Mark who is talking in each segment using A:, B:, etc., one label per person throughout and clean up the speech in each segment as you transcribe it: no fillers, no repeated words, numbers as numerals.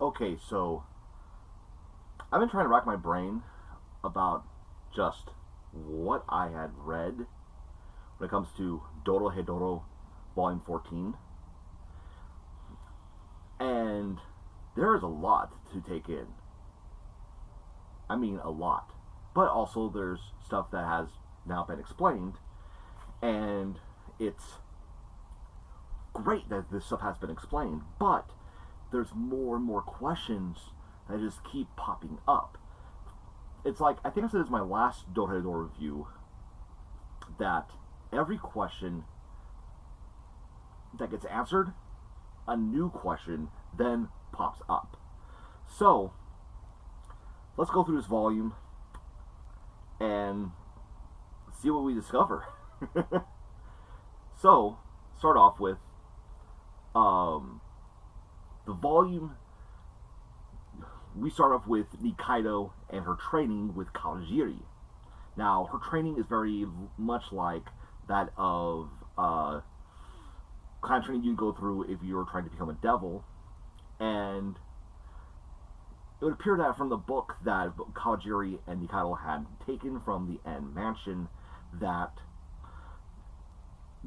A: Okay, so I've been trying to rack my brain about just what I had read when it comes to Dorohedoro Volume 14. And there is a lot to take in. I mean, a lot. But also, there's stuff that has now been explained, and it's great that this stuff has been explained, but there's more and more questions that just keep popping up. It's like, I think I said this in my last Dorohedoro review, that every question that gets answered, a new question then pops up. So, let's go through this volume and see what we discover. So, start off with the volume. We start off with Nikkaido and her training with Kawajiri. Now, her training is very much like that of kind of training you go through if you're trying to become a devil. And it would appear that from the book that Kawajiri and Nikkaido had taken from the En mansion, that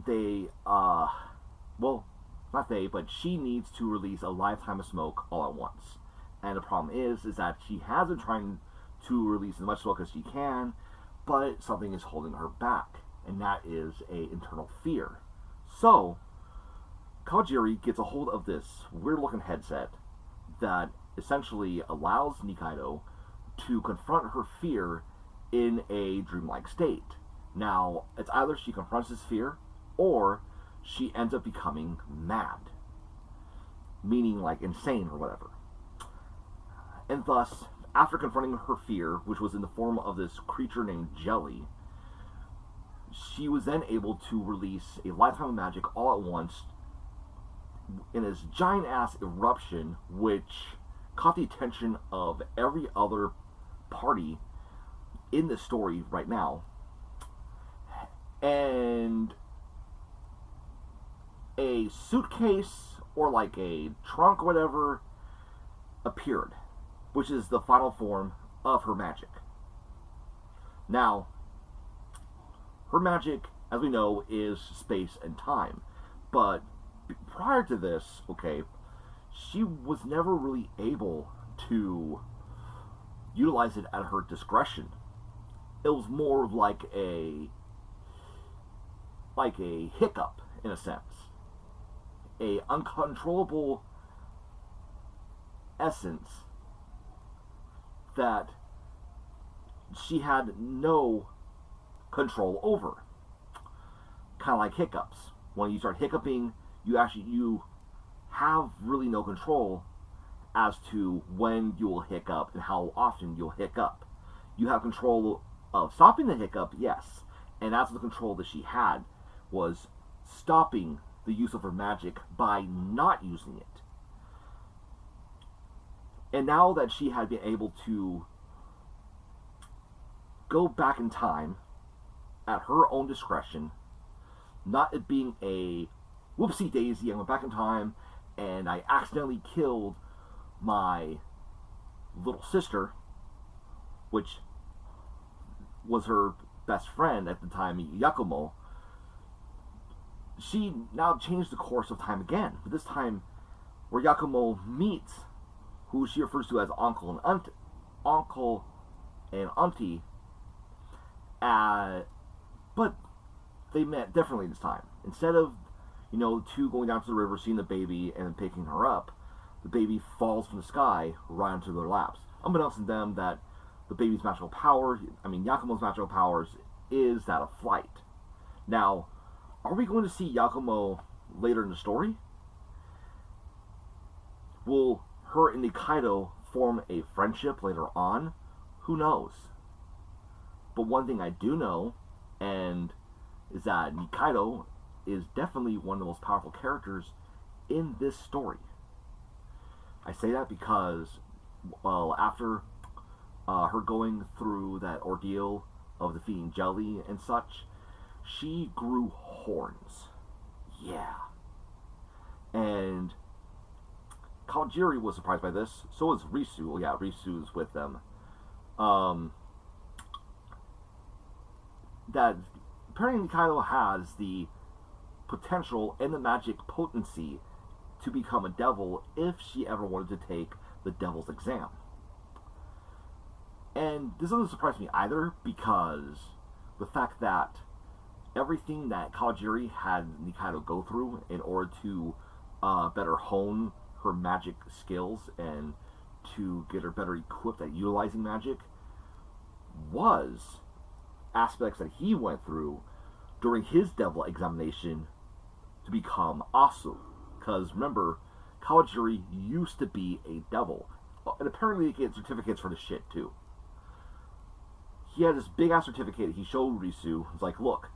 A: they, well, not they, but she needs to release a lifetime of smoke all at once. And the problem is that she has been trying to release as much smoke as she can, but something is holding her back, and that is a internal fear. So, Kawajiri gets a hold of this weird-looking headset that essentially allows Nikkaido to confront her fear in a dreamlike state. Now, it's either she confronts this fear, or she ends up becoming mad, meaning like insane or whatever. And thus, after confronting her fear, which was in the form of this creature named Jelly, she was then able to release a lifetime of magic all at once in this giant-ass eruption, which caught the attention of every other party in the story right now. And a suitcase, or like a trunk or whatever, appeared, which is the final form of her magic. Now, her magic, as we know, is space and time. But prior to this, okay, she was never really able to utilize it at her discretion. It was more of like a hiccup, in a sense. A uncontrollable essence that she had no control over. Kind of like hiccups. When you start hiccuping, you have really no control as to when you will hiccup and how often you'll hiccup. You have control of stopping the hiccup, yes, and that's the control that she had, was stopping the use of her magic by not using it. And now that she had been able to go back in time at her own discretion, not it being a whoopsie daisy, I went back in time and I accidentally killed my little sister, which was her best friend at the time, Yakumo. She now changed the course of time again, but this time where Yakumo meets who she refers to as uncle and auntie, but they met differently this time. Instead of, the two going down to the river, seeing the baby, and then picking her up, the baby falls from the sky right into their laps. Unbeknownst to them that the baby's magical power, Yakumo's magical powers, is that of flight. Now, are we going to see Yakumo later in the story? Will her and Nikkaido form a friendship later on? Who knows? But one thing I do know, and is that Nikkaido is definitely one of the most powerful characters in this story. I say that because, well, after her going through that ordeal of defeating Jelly and such, she grew horns. Yeah. And Kawajiri was surprised by this. So was Risu. Well, yeah, Risu's with them. That apparently Nikkaido has the potential and the magic potency to become a devil if she ever wanted to take the devil's exam. And this doesn't surprise me either, because the fact that everything that Kawajiri had Nikkaido go through in order to better hone her magic skills and to get her better equipped at utilizing magic was aspects that he went through during his devil examination to become Asu. Because remember, Kawajiri used to be a devil, and apparently they get certificates for this shit too. He had this big ass certificate he showed Risu. He's like, look,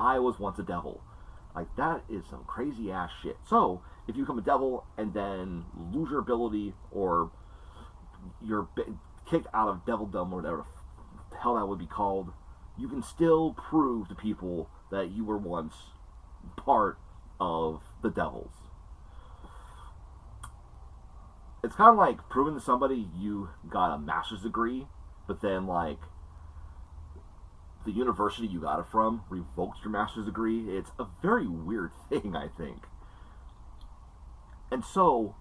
A: I was once a devil. Like, that is some crazy ass shit. So, if you become a devil and then lose your ability, or you're kicked out of devildom, or whatever the hell that would be called, you can still prove to people that you were once part of the devils. It's kind of like proving to somebody you got a master's degree, but then, like, the university you got it from revoked your master's degree. It's a very weird thing, I think. And so,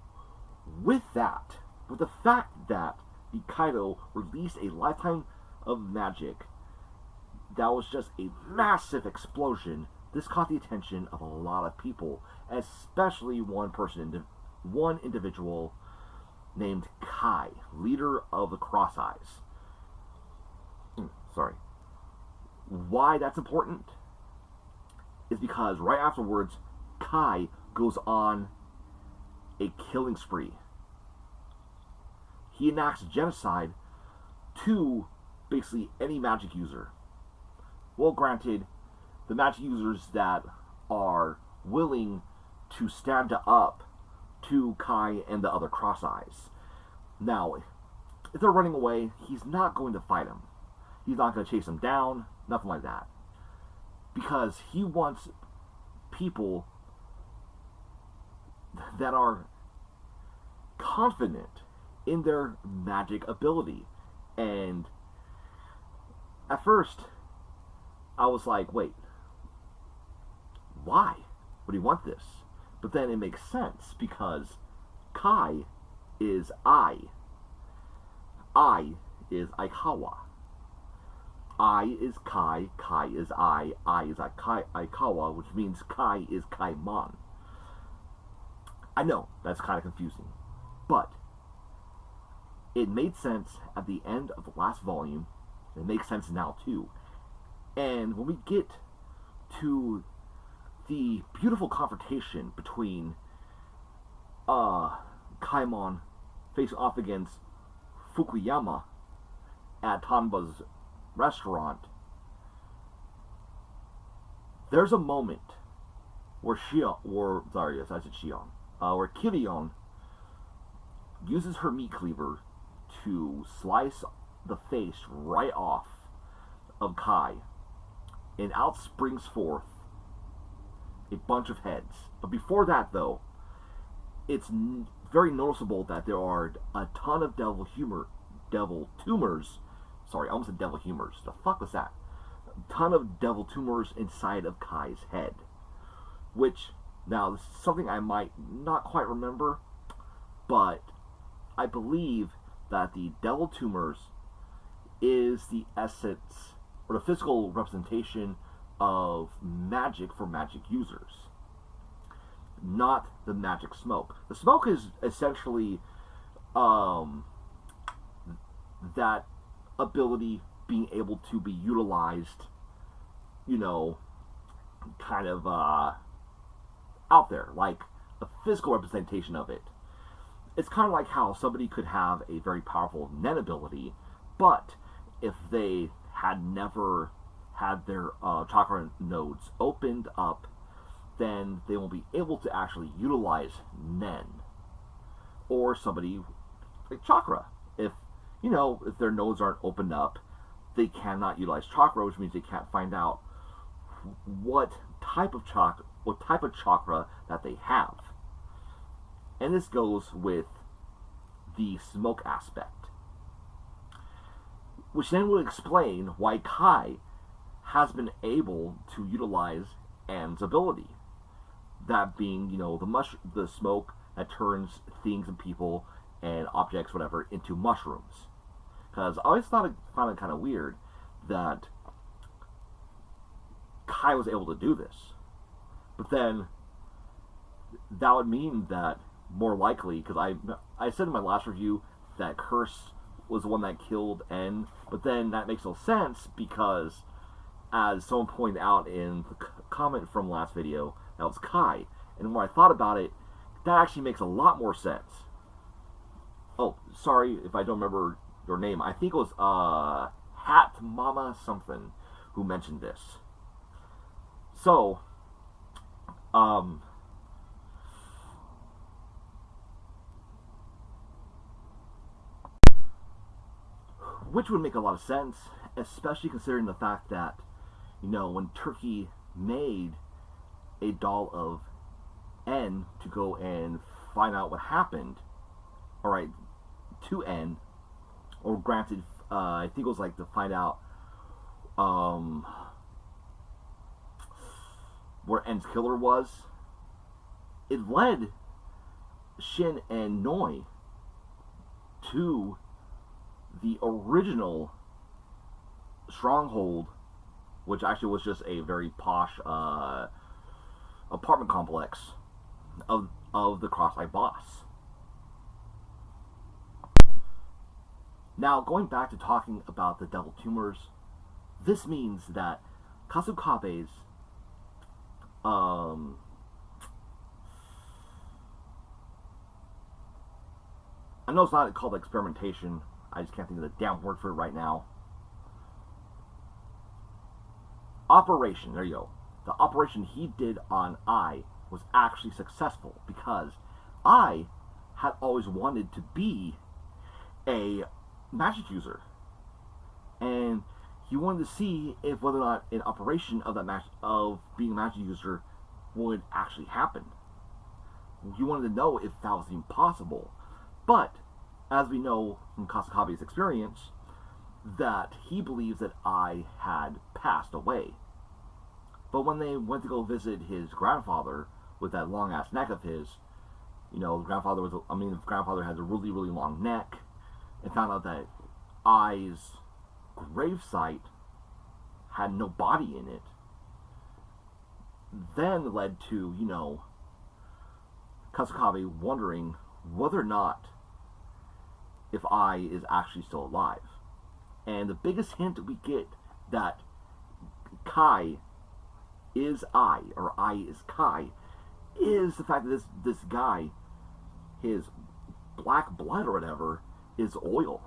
A: with that, with the fact that Nikkaido released a lifetime of magic that was just a massive explosion, this caught the attention of a lot of people, especially one individual named Kai, leader of the Cross Eyes. Sorry. Why that's important is because right afterwards, Kai goes on a killing spree. He enacts genocide to basically any magic user. Well, granted, the magic users that are willing to stand up to Kai and the other Cross Eyes. Now, if they're running away, he's not going to fight them. He's not going to chase them down, nothing like that. Because he wants people that are confident in their magic ability. And at first, I was like, wait, why would he want this? But then it makes sense, because Kai is I. I is Aikawa. I is Kai, Kai is I is Aikawa, which means Kai is Kaiman. I know, that's kind of confusing. But it made sense at the end of the last volume. It makes sense now too. And when we get to the beautiful confrontation between Kaiman facing off against Fukuyama at Tanba's restaurant, there's a moment where where Kirion uses her meat cleaver to slice the face right off of Kai, and out springs forth a bunch of heads. But before that, though, it's very noticeable that there are a ton of devil tumors. Sorry, I almost said devil humors. The fuck was that? A ton of devil tumors inside of Kai's head. Which, now, this is something I might not quite remember, but I believe that the devil tumors is the essence, or the physical representation of magic for magic users. Not the magic smoke. The smoke is essentially that ability being able to be utilized, kind of out there, like a physical representation of it. It's kind of like how somebody could have a very powerful Nen ability, but if they had never had their chakra nodes opened up, then they won't be able to actually utilize Nen. Or somebody like chakra. If their nodes aren't opened up, they cannot utilize chakra, which means they can't find out what type of chakra that they have. And this goes with the smoke aspect. Which then would explain why Kai has been able to utilize En's ability. That being, the smoke that turns things and people and objects, whatever, into mushrooms. Because I always found it kind of weird that Kai was able to do this. But then that would mean that more likely, because I said in my last review that Curse was the one that killed En, but then that makes no sense because, as someone pointed out in the comment from last video, that was Kai. And when I thought about it, that actually makes a lot more sense. Oh, sorry if I don't remember your name. I think it was Hat Mama something who mentioned this. So, which would make a lot of sense, especially considering the fact that, when Turkey made a doll of En to go and find out what happened, alright, to En, or granted, I think it was like to find out where En's killer was, it led Shin and Noi to the original stronghold, which actually was just a very posh apartment complex of the Cross-Eye boss. Now, going back to talking about the devil tumors, this means that Kusakabe's I know it's not called experimentation. I just can't think of the damn word for it right now. Operation, there you go. The operation he did on I was actually successful because I had always wanted to be a magic user. And he wanted to see if whether or not an operation of being a magic user would actually happen. He wanted to know if that was even possible. But, as we know from Kusakabe's experience, that he believes that I had passed away. But when they went to go visit his grandfather with that long ass neck of his, the grandfather had a really, really long neck, and found out that I's gravesite had no body in it, then led to, Kusakabe wondering whether or not if I is actually still alive. And the biggest hint we get that Kai is I, or I is Kai, is the fact that this guy, his black blood or whatever, is oil.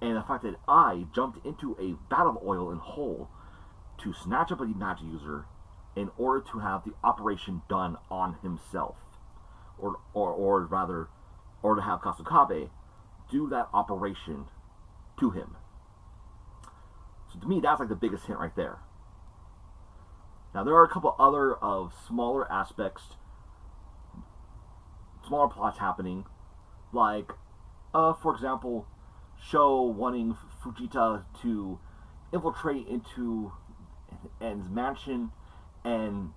A: And the fact that I jumped into a vat of oil and hole to snatch up a magic user in order to have the operation done on himself. Or rather, to have Kusakabe do that operation to him. So to me, that's like the biggest hint right there. Now there are a couple other of smaller aspects, smaller plots happening, like, for example, Sho wanting Fujita to infiltrate into En's mansion and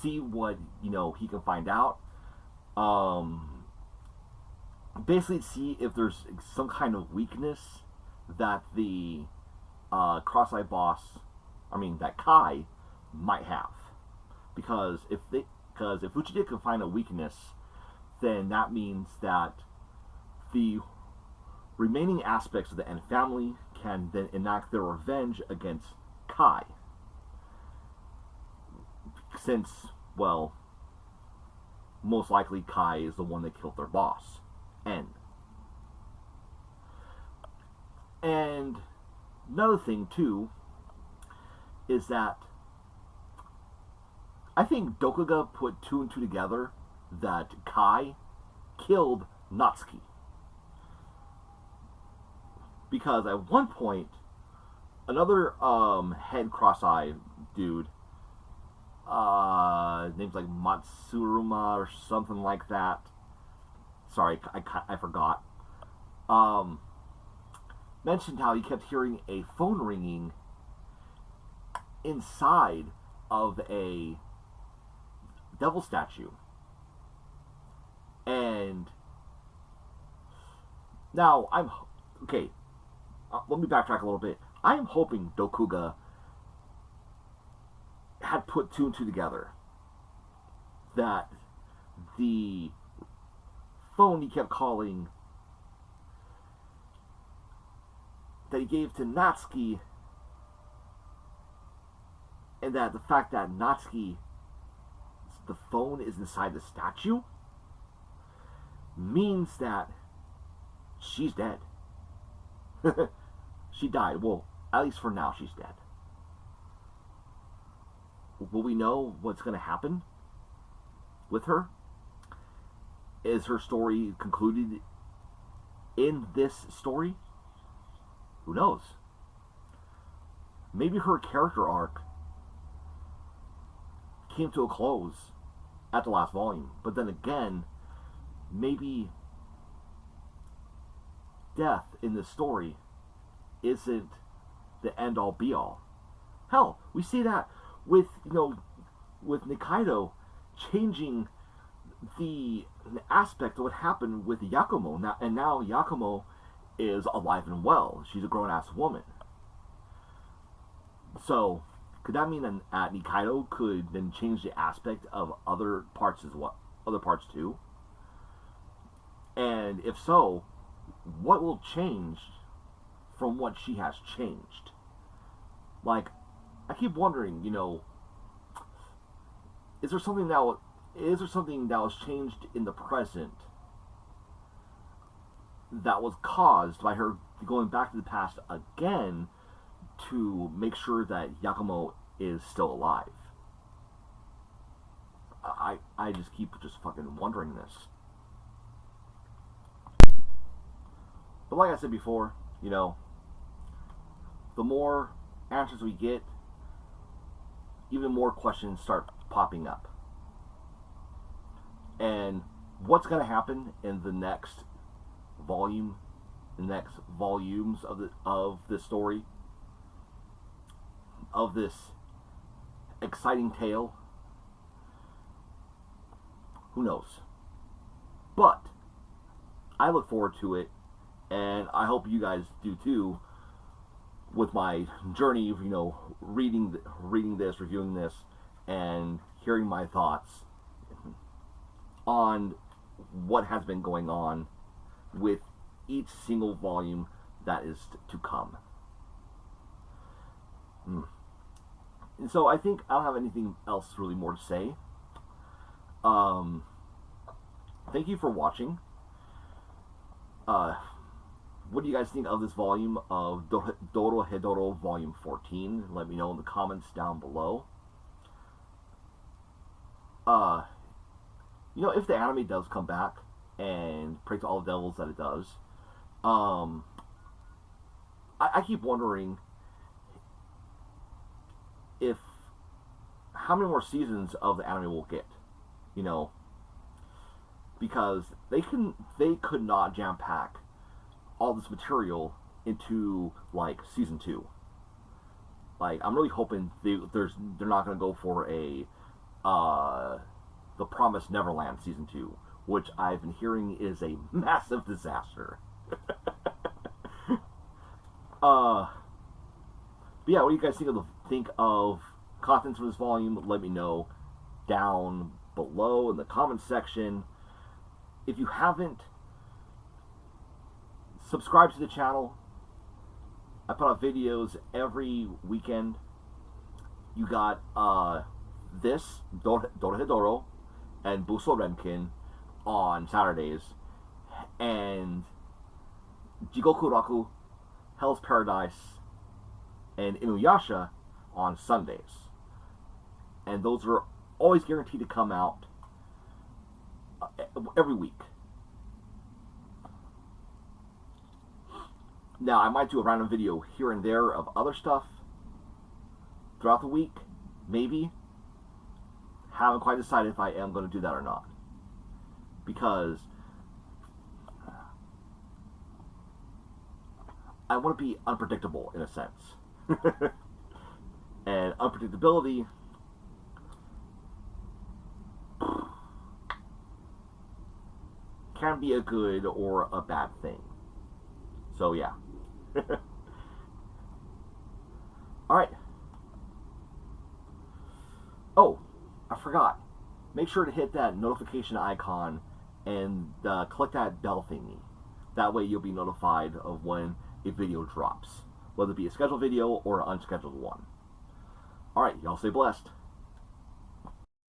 A: see what, he can find out. Basically see if there's some kind of weakness that the Cross-Eye boss, that Kai, might have. Because if Fujita can find a weakness, then that means that the remaining aspects of the En family can then enact their revenge against Kai. Since, well, most likely Kai is the one that killed their boss, En. And another thing, too, is that I think Dokuga put 2 and 2 together that Kai killed Natsuki. Because at one point, another head Cross-Eye dude, name's like Matsuruma or something like that. Sorry, I forgot. mentioned how he kept hearing a phone ringing inside of a devil statue. And now okay, let me backtrack a little bit. I am hoping Dokuga had put two and two together. That the phone he kept calling, that he gave to Natsuki, and that the fact that Natsuki, the phone is inside the statue, means that she's dead. She died. Well, at least for now, she's dead. Will we know what's going to happen with her? Is her story concluded in this story? Who knows? Maybe her character arc came to a close at the last volume. But then again, maybe death in this story isn't the end-all be-all. Hell, we see that with Nikkaido changing the aspect of what happened with Yakumo. Now Yakumo is alive and well. She's a grown-ass woman. So, could that mean that Nikkaido could then change the aspect of other parts as well, other parts too? And if so, what will change from what she has changed? Like, I keep wondering, is there something that was changed in the present that was caused by her going back to the past again to make sure that Yakumo is still alive? I just keep fucking wondering this. But like I said before, the more answers we get, even more questions start popping up. And what's going to happen in the next volume, the next volumes of this story, of this exciting tale, who knows? But I look forward to it, and I hope you guys do too, with my journey of, reading this, reviewing this, and hearing my thoughts on what has been going on with each single volume that is to come. And so I think I don't have anything else really more to say. Thank you for watching. What do you guys think of this volume of Dorohedoro Volume 14? Let me know in the comments down below. If the anime does come back and pray to all the devils that it does, I keep wondering how many more seasons of the anime we'll get, because they could not jam pack all this material into season 2. I'm really hoping they're not going to go for a The Promised Neverland season 2, which I've been hearing is a massive disaster. But yeah, what do you guys think of contents from this volume? Let me know down below in the comments section. If you haven't subscribed to the channel, I put out videos every weekend. You got this Dorohedoro and Buso Renkin on Saturdays, and Jigoku Raku, Hell's Paradise, and Inuyasha on Sundays. And those are always guaranteed to come out every week. Now, I might do a random video here and there of other stuff throughout the week, maybe. Haven't quite decided if I am going to do that or not. Because I want to be unpredictable in a sense. And unpredictability can be a good or a bad thing. So yeah. Alright. Oh, I forgot. Make sure to hit that notification icon and click that bell thingy. That way you'll be notified of when a video drops, whether it be a scheduled video or an unscheduled one. Alright, y'all stay blessed.